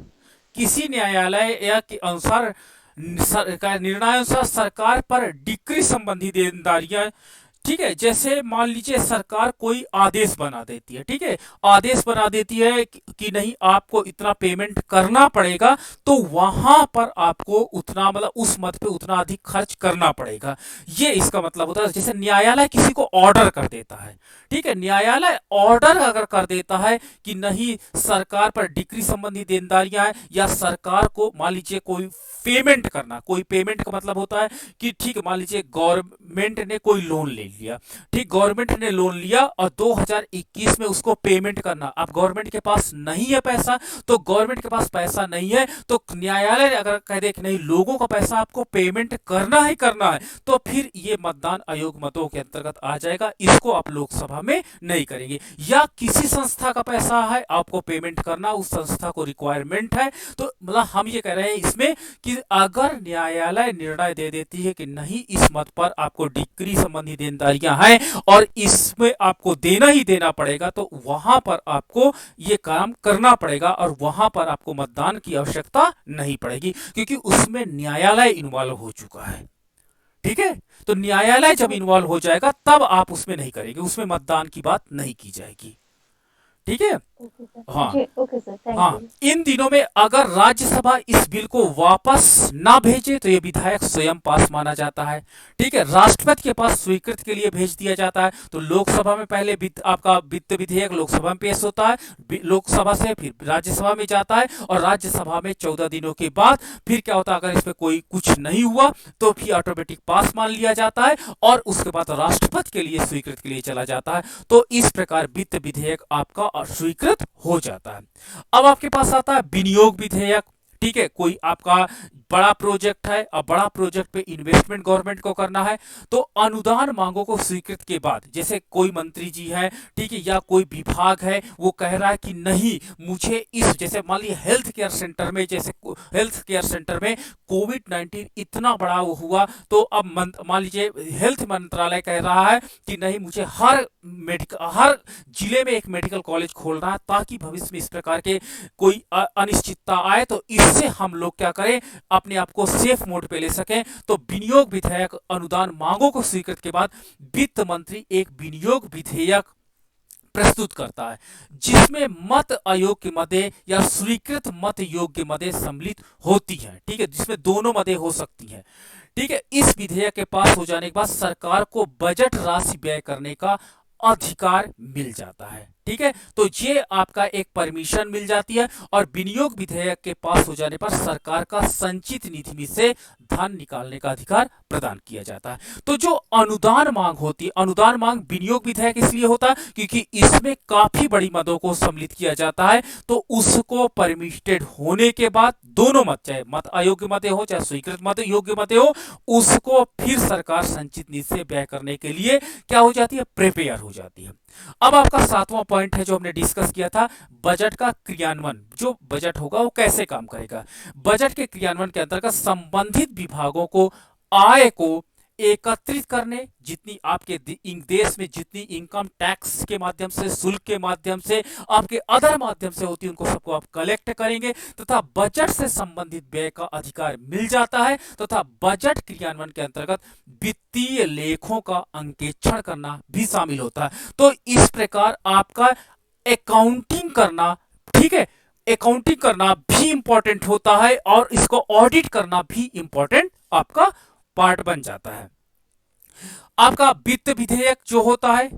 किसी न्यायालय या के अनुसार निर्णयानुसार सरकार पर डिक्री संबंधी देनदारियां, ठीक है, जैसे मान लीजिए सरकार कोई आदेश बना देती है, ठीक है, आदेश बना देती है कि नहीं आपको इतना पेमेंट करना पड़ेगा, तो वहां पर आपको उतना मतलब उस मद पे उतना अधिक खर्च करना पड़ेगा, ये इसका मतलब होता है। जैसे न्यायालय किसी को ऑर्डर कर देता है, ठीक है, न्यायालय ऑर्डर अगर कर देता है कि नहीं सरकार पर डिक्री संबंधी देनदारियां है या सरकार को मान लीजिए कोई पेमेंट करना, कोई पेमेंट का मतलब होता है कि ठीक है मान लीजिए गवर्नमेंट ने कोई लोन ले लिया, ठीक, गवर्नमेंट ने लोन लिया और 2021 में उसको पेमेंट करना, अब गवर्नमेंट के पास नहीं है पैसा, तो गवर्नमेंट के पास पैसा नहीं है तो न्यायालय अगर कह दे कि नहीं लोगों का पैसा आपको पेमेंट करना ही करना है, तो फिर ये मतदान अयोग्य मतों के अंतर्गत आ जाएगा, इसको आप लोकसभा में नहीं करेंगे। या किसी संस्था का पैसा है आपको पेमेंट करना, उस संस्था को रिक्वायरमेंट है, तो मतलब हम ये कह रहे हैं इसमें कि अगर न्यायालय निर्णय दे देती है कि नहीं इस मत पर आपको डिक्री संबंधी देनदारियां हैं और इसमें आपको देना ही देना पड़ेगा, तो वहां पर आपको ये काम करना पड़ेगा और वहां पर आपको मतदान की आवश्यकता नहीं पड़ेगी क्योंकि उसमें न्यायालय इन्वॉल्व हो चुका है। ठीक है, तो न्यायालय जब इन्वॉल्व हो जाएगा तब आप उसमें नहीं करेंगे, उसमें मतदान की बात नहीं की जाएगी। ठीक है। Okay sir. हाँ जी ओके सर, थैंक हाँ, यू। इन दिनों में अगर राज्यसभा इस बिल को वापस ना भेजे तो ये विधायक स्वयं पास माना जाता है। ठीक है, राष्ट्रपति के पास स्वीकृति के लिए भेज दिया जाता है। तो लोकसभा में पहले आपका वित्त विधेयक लोकसभा में पेश होता है, लोकसभा से फिर राज्यसभा में जाता है, और राज्यसभा में 14 दिनों के बाद फिर क्या होता है, अगर इसमें कोई कुछ नहीं हुआ तो फिर ऑटोमेटिक पास मान लिया जाता है, और उसके बाद राष्ट्रपति के लिए स्वीकृति के लिए चला जाता है। तो इस प्रकार वित्त विधेयक आपका स्वीकृत हो जाता है। अब आपके पास आता है विनियोग विधेयक। ठीक है, कोई आपका बड़ा प्रोजेक्ट है, अब बड़ा प्रोजेक्ट पे इन्वेस्टमेंट गवर्नमेंट को करना है, तो अनुदान मांगों को स्वीकृत के बाद, जैसे कोई मंत्री जी है, ठीक है, या कोई विभाग है, वो कह रहा है कि नहीं मुझे इस, जैसे मान लीजिए हेल्थ केयर सेंटर में, जैसे हेल्थ केयर सेंटर में कोविड-19 इतना बड़ा वो हुआ, तो अब मान लीजिए हेल्थ मंत्रालय कह रहा है कि नहीं मुझे हर जिले में एक मेडिकल कॉलेज खोलना है, ताकि भविष्य में इस प्रकार के कोई अनिश्चितता आए तो इससे हम लोग क्या करें, अपने आप को सेफ मोड पे ले सकें। तो विनियोग विधेयक अनुदान मांगों को स्वीकृत के बाद वित्त मंत्री एक विनियोग विधेयक प्रस्तुत करता है, जिसमें मत अयोग्य मदें या स्वीकृत मत योग्य मदें सम्मिलित होती हैं। ठीक है, जिसमें दोनों मदें हो सकती हैं। ठीक है, इस विधेयक के पास हो जाने के बाद सरकार को बजट राशि व्यय करने का अधिकार मिल जाता है। ठीक है, तो ये आपका एक परमिशन मिल जाती है, और विनियोग विधेयक के पास हो जाने पर सरकार का संचित निधि में से धन निकालने का अधिकार प्रदान किया जाता है। तो जो अनुदान मांग होती है, अनुदान मांग विनियोग विधेयक इसलिए होता है क्योंकि इसमें काफी बड़ी मदों को सम्मिलित किया जाता है, तो उसको परमिटेड होने के बाद दोनों मत, चाहे मत अयोग्य मतें हो चाहे स्वीकृत मत योग्य मतें हो, उसको फिर सरकार संचित निधि से व्यय करने के लिए क्या हो जाती है, प्रिपेयर हो जाती है। अब आपका 7वां पॉइंट है जो हमने डिस्कस किया था, बजट का क्रियान्वयन। जो बजट होगा वो कैसे काम करेगा। बजट के क्रियान्वयन के अंतर्गत संबंधित विभागों को आय को एकत्रित करने, जितनी आपके देश में जितनी इनकम टैक्स के माध्यम से, शुल्क के माध्यम से, आपके अदर माध्यम से होती है, उनको सबको आप कलेक्ट करेंगे, तथा बजट से संबंधित व्यय का अधिकार मिल जाता है, तथा बजट क्रियान्वयन के अंतर्गत वित्तीय लेखों का अंकेक्षण करना भी शामिल होता है। तो इस प्रकार आपका अकाउंटिंग करना, ठीक है, अकाउंटिंग करना भी इंपॉर्टेंट होता है, और इसको ऑडिट करना भी इंपॉर्टेंट आपका पार्ट बन जाता है। आपका वित्त विधेयक जो होता है,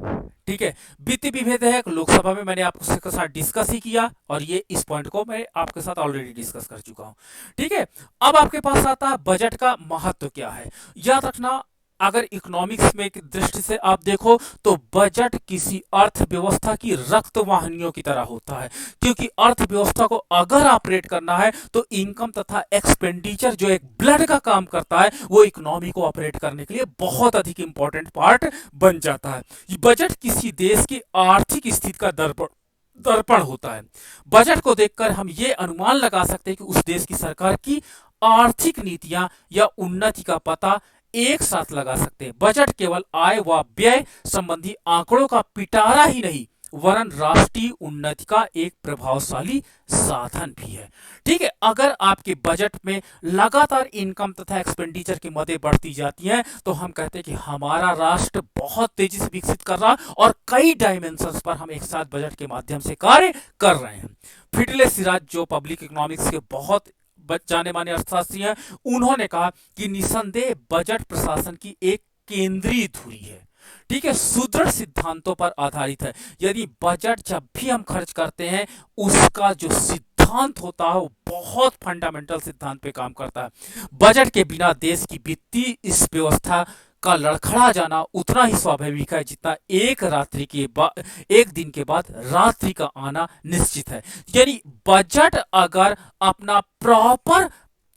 ठीक है, वित्त विधेयक लोकसभा में मैंने आपके साथ डिस्कस ही किया, और ये इस पॉइंट को मैं आपके साथ ऑलरेडी डिस्कस कर चुका हूं। ठीक है, अब आपके पास आता है बजट का महत्व क्या है। याद रखना, अगर इकोनॉमिक्स में की दृष्टि से आप देखो तो बजट किसी अर्थव्यवस्था की रक्त वाहिनियों की तरह होता है, क्योंकि अर्थव्यवस्था को अगर ऑपरेट करना है तो इनकम तथा एक्सपेंडिचर जो एक ब्लड का काम करता है, वो इकोनॉमी को ऑपरेट करने के लिए बहुत अधिक इंपॉर्टेंट पार्ट बन जाता है। बजट किसी देश की आर्थिक स्थिति का दर्पण होता है। बजट को देखकर हम ये अनुमान लगा सकते हैं कि उस देश की सरकार की आर्थिक नीतियां या उन्नति का पता एक साथ लगा सकते हैं। बजट केवल आय व व्यय संबंधी आंकड़ों का पिटारा ही नहीं, वरन राष्ट्रीय उन्नति का एक प्रभावशाली साधन भी है। ठीक है, अगर आपके बजट में लगातार इनकम तथा एक्सपेंडिचर की मदें बढ़ती जाती हैं, तो हम कहते हैं कि हमारा राष्ट्र बहुत तेजी से विकसित कर रहा है, और कई डायमेंशंस पर हम एक साथ बजट के माध्यम से कार्य कर रहे हैं। फिटले सिराज जो पब्लिक इकोनॉमिक्स के बहुत जाने माने अर्थशास्त्री हैं, उन्होंने कहा कि निसंदेह बजट प्रशासन की एक केंद्रीय धुरी है। ठीक है, सुदृढ़ सिद्धांतों पर आधारित है। यदि बजट जब भी हम खर्च करते हैं, उसका जो सिद्धांत होता है वो बहुत फंडामेंटल सिद्धांत पे काम करता है। बजट के बिना देश की वित्तीय इस व्यवस्था का लड़खड़ा जाना उतना ही स्वाभाविक है जितना एक दिन के बाद रात्रि का आना निश्चित है। यानी बजट अगर अपना प्रॉपर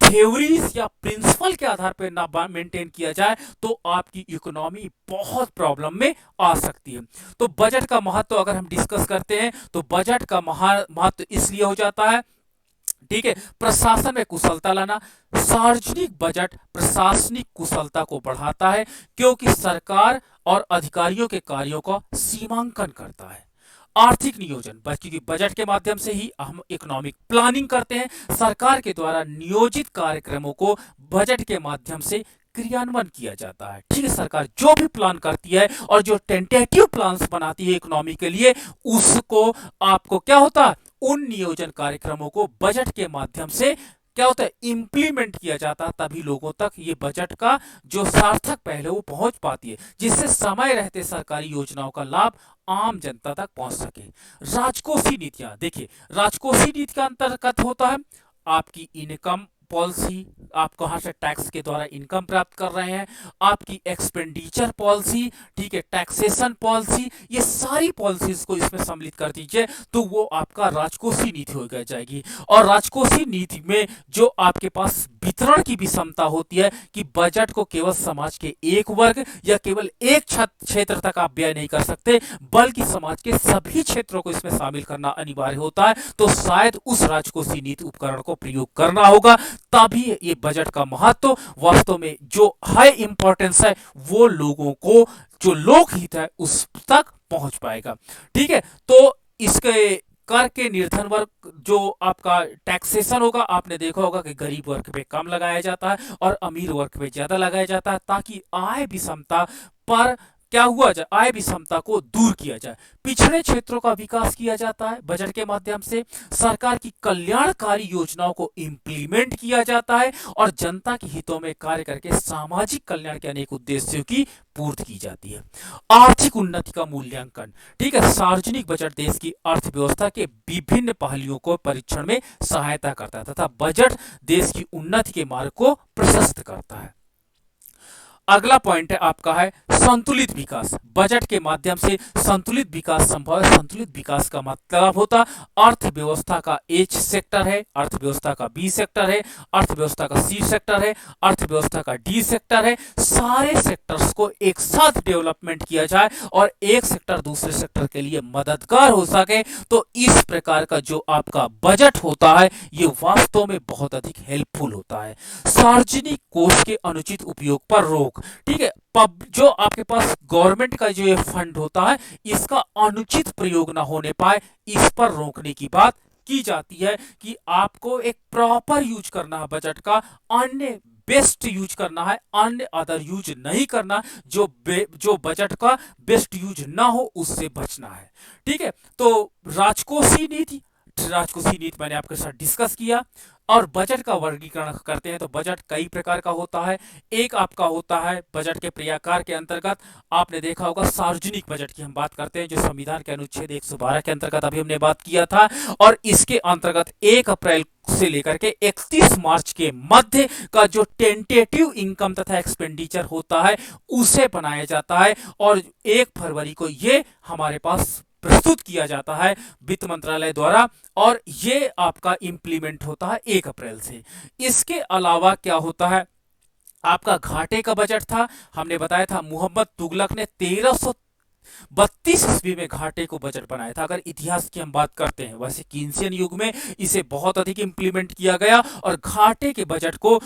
थ्योरीज या प्रिंसिपल के आधार पर ना मेंटेन किया जाए, तो आपकी इकोनॉमी बहुत प्रॉब्लम में आ सकती है। तो बजट का महत्व अगर हम डिस्कस करते हैं, तो बजट का महत्व इसलिए हो जाता है, ठीक है, प्रशासन में कुशलता लाना। सार्वजनिक बजट प्रशासनिक कुशलता को बढ़ाता है, क्योंकि सरकार और अधिकारियों के कार्यों का सीमांकन करता है। आर्थिक नियोजन, क्योंकि बजट के माध्यम से ही हम इकोनॉमिक प्लानिंग करते हैं। सरकार के द्वारा नियोजित कार्यक्रमों को बजट के माध्यम से क्रियान्वयन किया जाता है। ठीक है, सरकार जो भी प्लान करती है और जो टेंटेटिव प्लान्स बनाती है इकोनॉमी के लिए, उसको आपको क्या होता है, उन नियोजन कार्यक्रमों को बजट के माध्यम से क्या होता है, इम्प्लीमेंट किया जाता है, तभी लोगों तक ये बजट का जो सार्थक पहलू है वो पहुंच पाती है, जिससे समय रहते सरकारी योजनाओं का लाभ आम जनता तक पहुंच सके। राजकोषीय नीतियां देखिए, राजकोषीय नीति का अंतर्गत होता है आपकी इनकम पॉलिसी, आप कहां से टैक्स के द्वारा इनकम प्राप्त कर रहे हैं, आपकी एक्सपेंडिचर पॉलिसी, ठीक है, टैक्सेशन पॉलिसी, ये सारी पॉलिसीज को इसमें सम्मिलित कर दीजिए तो वो आपका राजकोषीय नीति हो जाएगी। और राजकोषीय नीति में जो आपके पास वितरण की भी क्षमता होती है कि बजट को केवल समाज के एक वर्ग या केवल एक क्षेत्र तक आप व्यय नहीं कर सकते, बल्कि समाज के सभी क्षेत्रों को इसमें शामिल करना अनिवार्य होता है, तो शायद उस राजकोषीय नीति उपकरण को प्रयोग करना होगा, तभी ये बजट का महत्व वास्तव में जो हाई इंपॉर्टेंस है वो लोगों को, जो लोकहित है, उस तक पहुंच पाएगा। ठीक है, तो इसके कर के निर्धन वर्ग जो आपका टैक्सेशन होगा, आपने देखा होगा कि गरीब वर्ग पे कम लगाया जाता है और अमीर वर्ग पे ज्यादा लगाया जाता है, ताकि आय विषमता पर क्या हुआ जाए, आय विषमता को दूर किया जाए। पिछड़े क्षेत्रों का विकास किया जाता है बजट के माध्यम से, सरकार की कल्याणकारी योजनाओं को इंप्लीमेंट किया जाता है और जनता के हितों में कार्य करके सामाजिक कल्याण के अनेक उद्देश्यों की पूर्ति की जाती है। आर्थिक उन्नति का मूल्यांकन, ठीक है, सार्वजनिक बजट देश की अर्थव्यवस्था के विभिन्न पहलुओं को परीक्षण में सहायता करता है तथा बजट देश की उन्नति के मार्ग को प्रशस्त करता है। अगला पॉइंट है आपका है संतुलित विकास। बजट के माध्यम से संतुलित विकास संभव है। संतुलित विकास का मतलब होता अर्थव्यवस्था का एच सेक्टर है, अर्थव्यवस्था का बी सेक्टर है, अर्थव्यवस्था का सी सेक्टर है, अर्थव्यवस्था का डी सेक्टर है। सारे सेक्टर्स को एक साथ डेवलपमेंट किया जाए और एक सेक्टर दूसरे सेक्टर के लिए मददगार हो सके, तो इस प्रकार का जो आपका बजट होता है ये वास्तव में बहुत अधिक हेल्पफुल होता है। सार्वजनिक कोष के अनुचित उपयोग पर रोक, ठीक है, जो आपके पास गवर्नमेंट का जो ये फंड होता है इसका अनुचित प्रयोग ना होने पाए, इस पर रोकने की बात की जाती है कि आपको एक प्रॉपर यूज करना है बजट का, अन्य बेस्ट यूज करना है, अन्य अदर यूज नहीं करना, जो बजट का बेस्ट यूज ना हो उससे बचना है। ठीक है, तो राजकोषीय नीति मैंने आपके साथ डिस्कस किया। और बजट का वर्गीकरण करते हैं तो बजट कई प्रकार का होता है। एक आपका होता है बजट के प्रकार के अंतर्गत, आपने देखा होगा सार्वजनिक बजट की हम बात करते हैं, जो संविधान के अनुच्छेद 112 के अंतर्गत अभी हमने बात किया था, और इसके अंतर्गत 1 अप्रैल से लेकर के 31 मार्च के मध्य का जो टेंटेटिव इनकम तथा एक्सपेंडिचर होता है उसे बनाया जाता है, और 1 फरवरी को ये हमारे पास प्रस्तुत किया जाता है वित्त मंत्रालय द्वारा, और ये आपका इंप्लीमेंट होता है 1 अप्रैल से। इसके अलावा क्या होता है, आपका घाटे का बजट था, हमने बताया था मोहम्मद तुगलक ने 1332 ईस्वी में घाटे को बजट बनाया था। अगर इतिहास की हम बात करते हैं, वैसे कीन्सियन युग में इसे बहुत अधिक इंप्लीमेंट किया गया, और घाटे के बजट को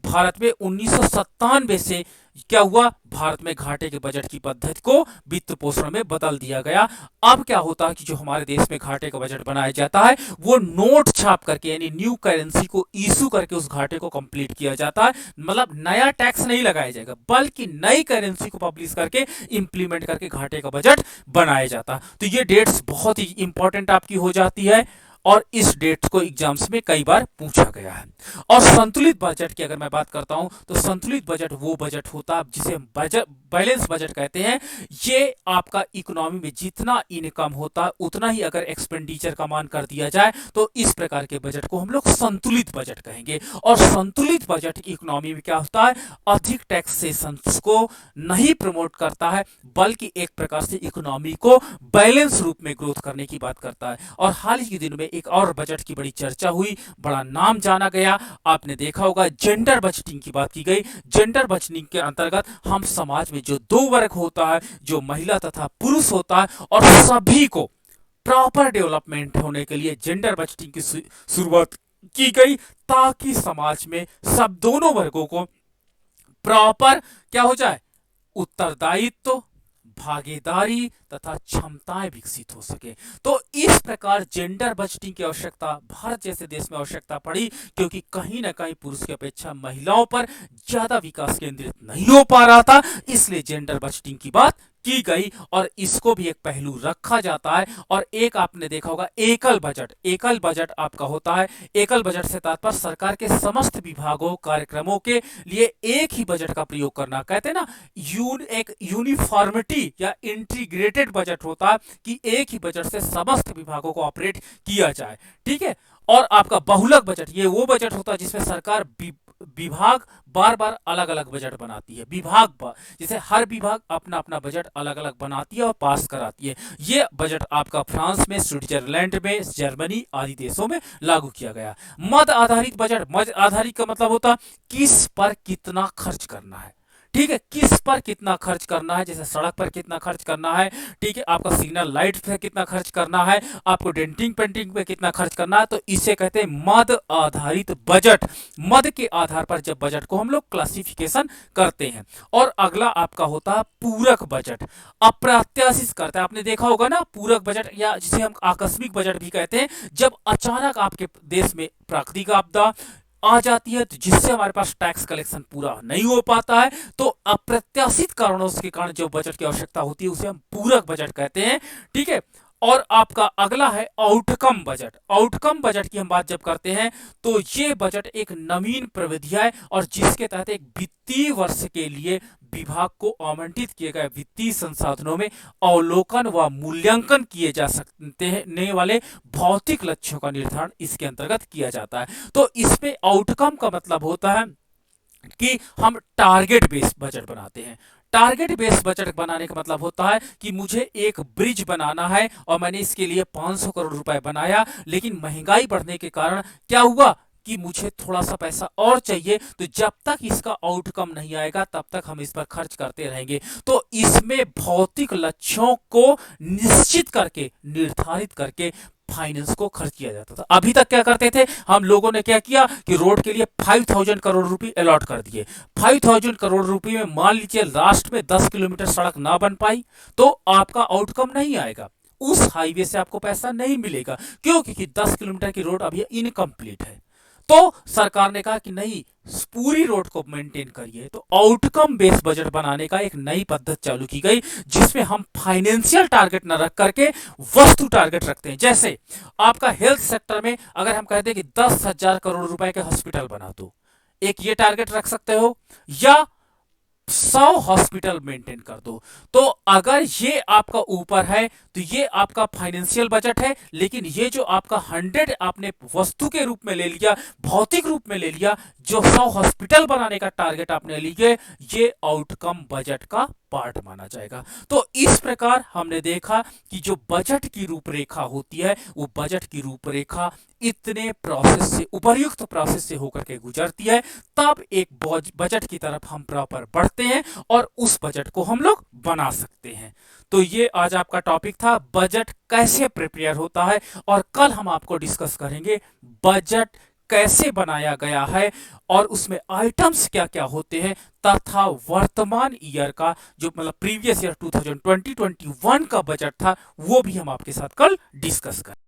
भारत में 1997 से क्या हुआ, भारत में घाटे के बजट की पद्धति को वित्त पोषण में बदल दिया गया। अब क्या होता है कि जो हमारे देश में घाटे का बजट बनाया जाता है वो नोट छाप करके, यानी न्यू करेंसी को इशू करके उस घाटे को कंप्लीट किया जाता है। मतलब नया टैक्स नहीं लगाया जाएगा, बल्कि नई करेंसी को पब्लिश करके इंप्लीमेंट करके घाटे का बजट बनाया जाता है। तो ये डेट्स बहुत ही इंपॉर्टेंट आपकी हो जाती है, और इस डेट को एग्जाम्स में कई बार पूछा गया है। और संतुलित बजट की अगर मैं बात करता हूं तो संतुलित बजट वो बजट होता है जिसे हम बैलेंस बजट कहते हैं। ये आपका इकोनॉमी में जितना इनकम होता है उतना ही अगर एक्सपेंडिचर का मान कर दिया जाए तो इस प्रकार के बजट को हम लोग संतुलित बजट कहेंगे। और संतुलित बजट इकोनॉमी में क्या होता है, अधिक टैक्सेशन को नहीं प्रमोट करता है, बल्कि एक प्रकार से इकोनॉमी को बैलेंस रूप में ग्रोथ करने की बात करता है। और हाल ही के दिनों में एक और बजट की बड़ी चर्चा हुई, बड़ा नाम जाना गया, आपने देखा होगा जेंडर बजटिंग की बात की गई। जेंडर बजटिंग के अंतर्गत हम समाज में जो 2 वर्ग होता है, जो महिला तथा पुरुष होता है, और सभी को प्रॉपर डेवलपमेंट होने के लिए जेंडर बजटिंग की शुरुआत की गई, ताकि समाज में सब दोनों वर्गों को प्रॉपर क्या हो जाए, उत्तरदायित्व, भागीदारी तथा क्षमताएं विकसित हो सके। तो इस प्रकार जेंडर बजटिंग की आवश्यकता भारत जैसे देश में आवश्यकता पड़ी, क्योंकि कहीं ना कहीं पुरुष की अपेक्षा महिलाओं पर ज्यादा विकास केंद्रित नहीं हो पा रहा था, इसलिए जेंडर बजटिंग की बात की गई और इसको भी एक पहलू रखा जाता है। और एक आपने देखा होगा एकल बजट, एकल बजट आपका होता है। एकल बजट से तात्पर्य सरकार के समस्त विभागों कार्यक्रमों के लिए एक ही बजट का प्रयोग करना, कहते हैं ना एक यूनिफॉर्मिटी या इंटीग्रेटेड बजट होता है कि एक ही बजट से समस्त विभागों को ऑपरेट किया जाए, ठीक है। और आपका बहुलक बजट, ये वो बजट होता है जिसमें सरकार विभाग बार बार अलग अलग बजट बनाती है, जैसे हर विभाग अपना अपना बजट अलग अलग बनाती है और पास कराती है। ये बजट आपका फ्रांस में, स्विट्जरलैंड में, जर्मनी आदि देशों में लागू किया गया। मद आधारित बजट, मद आधारित का मतलब होता है किस पर कितना खर्च करना है, ठीक है, किस पर कितना खर्च करना है, जैसे सड़क पर कितना खर्च करना है, ठीक है, आपका सिग्नल लाइट पे कितना खर्च करना है, आपको डेंटिंग पेंटिंग पे कितना खर्च करना है, तो इसे कहते हैं मद आधारित बजट। मद के आधार पर जब बजट को हम लोग क्लासिफिकेशन करते हैं। और अगला आपका होता है पूरक बजट। अप्रत्याशित करता है, आपने देखा होगा ना पूरक बजट, या जिसे हम आकस्मिक बजट भी कहते हैं, जब अचानक आपके देश में प्राकृतिक आपदा आ जाती है तो जिससे हमारे पास टैक्स कलेक्शन पूरा नहीं हो पाता है, तो अप्रत्याशित कारणों के कारण जो बजट की आवश्यकता होती है उसे हम पूरक बजट कहते हैं, ठीक है। और आपका अगला है आउटकम बजट। आउटकम बजट की हम बात जब करते हैं तो ये बजट एक नवीन प्रविधि है और जिसके तहत एक वित्तीय वर्ष के लिए विभाग को आवंटित किए गए वित्तीय संसाधनों में अवलोकन व मूल्यांकन किए जा सकते हैं वाले भौतिक लक्ष्यों का निर्धारण इसके अंतर्गत किया जाता है। तो इसमें आउटकम का मतलब होता है कि हम टारगेट बेस्ड बजट बनाते हैं। टारगेट बेस्ड बजट बनाने का मतलब होता है कि मुझे एक ब्रिज बनाना है और मैंने इसके लिए 500 करोड़ रुपए बनाया, लेकिन महंगाई बढ़ने के कारण क्या हुआ कि मुझे थोड़ा सा पैसा और चाहिए, तो जब तक इसका आउटकम नहीं आएगा तब तक हम इस पर खर्च करते रहेंगे। तो इसमें भौतिक लक्ष्यों को निश्चित करके, निर्धारित करके फाइनेंस को खर्च किया जाता था। अभी तक क्या करते थे हम लोगों ने, क्या किया कि रोड के लिए 5000 करोड़ रुपए अलॉट कर दिए। 5000 करोड़ रुपए में मान लीजिए लास्ट में 10 किलोमीटर सड़क ना बन पाई तो आपका आउटकम नहीं आएगा, उस हाईवे से आपको पैसा नहीं मिलेगा। क्यों? क्योंकि 10 किलोमीटर की रोड अभी इनकम्प्लीट है। तो सरकार ने कहा कि नहीं, पूरी रोड को मेंटेन करिए। तो आउटकम बेस्ड बजट बनाने का एक नई पद्धति चालू की गई जिसमें हम फाइनेंशियल टारगेट न रख करके वस्तु टारगेट रखते हैं। जैसे आपका हेल्थ सेक्टर में अगर हम कहते हैं कि 10,000 करोड़ रुपए के हॉस्पिटल बना दो, एक ये टारगेट रख सकते हो, या 100 हॉस्पिटल मेंटेन कर दो। तो अगर ये आपका ऊपर है तो ये आपका फाइनेंशियल बजट है, लेकिन ये जो आपका 100 आपने वस्तु के रूप में ले लिया, भौतिक रूप में ले लिया, जो 100 हॉस्पिटल बनाने का टारगेट आपने लिए, ये आउटकम बजट का पार्ट माना जाएगा। तो इस प्रकार हमने देखा कि जो बजट की रूपरेखा होती है वो बजट की रूपरेखा इतने प्रोसेस से, उपर्युक्त प्रोसेस से होकर के गुजरती है, तब एक बजट की तरफ हम प्रॉपर बढ़ते हैं और उस बजट को हम लोग बना सकते हैं। तो ये आज आपका टॉपिक था, बजट कैसे प्रिपेयर होता है, और कल हम आपको डिस्कस करेंगे बजट कैसे बनाया गया है और उसमें आइटम्स क्या क्या होते हैं, तथा वर्तमान ईयर का जो मतलब प्रीवियस ईयर 2020-21 का बजट था वो भी हम आपके साथ कल डिस्कस करें।